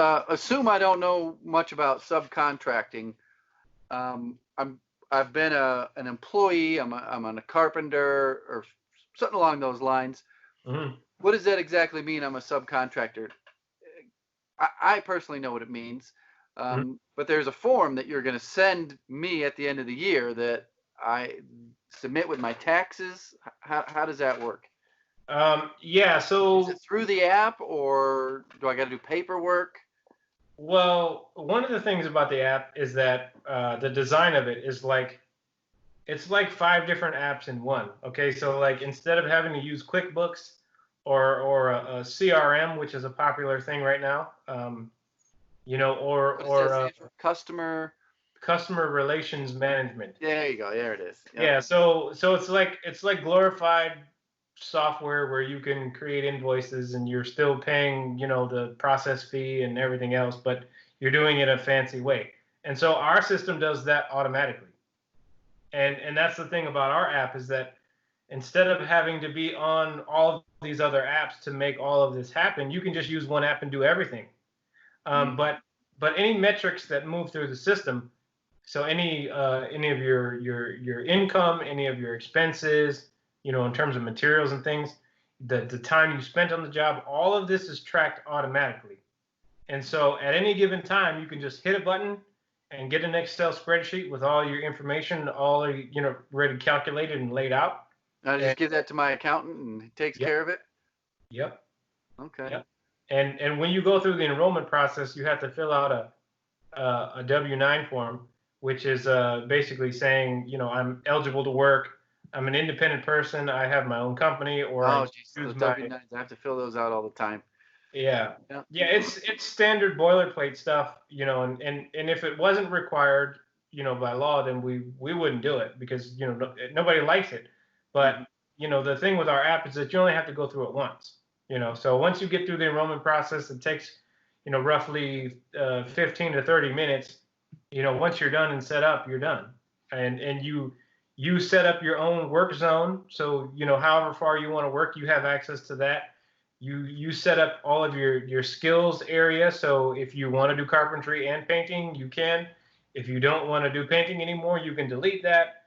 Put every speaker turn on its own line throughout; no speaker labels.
Assume I don't know much about subcontracting. I've been an employee. I'm a carpenter or something along those lines.
Mhm.
What does that exactly mean? I'm a subcontractor. I personally know what it means,
Mhm.
but there's a form that you're going to send me at the end of the year that I submit with my taxes. How does that work?
Yeah,
Is it
so,
through the app or do I got to do paperwork?
well, one of the things about the app is that the design of it is like, it's like five different apps in one. Okay, so like instead of having to use QuickBooks or a CRM, which is a popular thing right now,
What does that
or
stand for? Customer.
customer relations management.
There you go. There it is. Yep.
Yeah, so it's like glorified software where you can create invoices and you're still paying, the process fee and everything else, but you're doing it a fancy way. And so our system does that automatically. And that's the thing about our app is that instead of having to be on all of these other apps to make all of this happen, you can just use one app and do everything. Um,
Mm.
but but any metrics that move through the system, so any of your income, any of your expenses, in terms of materials and things, the time you spent on the job, all of this is tracked automatically. And so at any given time, you can just hit a button and get an Excel spreadsheet with all your information, all ready calculated and laid out.
I
And
just give that to my accountant and he takes
yep,
care of it.
yep,
Okay.
yep. And when you go through the enrollment process, you have to fill out a W-9 form, which is basically saying, I'm eligible to work. I'm an independent person. I have my own company, or I
Oh, geez,
use
those
my
W-9s, I have to fill those out all the time.
yeah,
Yeah.
yeah. It's standard boilerplate stuff, and if it wasn't required, by law, then we wouldn't do it because nobody likes it. But
Mhm.
the thing with our app is that you only have to go through it once. So once you get through the enrollment process, it takes roughly 15 to 30 minutes. Once you're done and set up, you're done, and you set up your own work zone. So however far you want to work, you have access to that. You set up all of your skills area. So if you want to do carpentry and painting, you can. If you don't want to do painting anymore, you can delete that.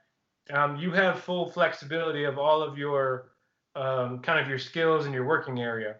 You have full flexibility of all of your kind of your skills and your working area.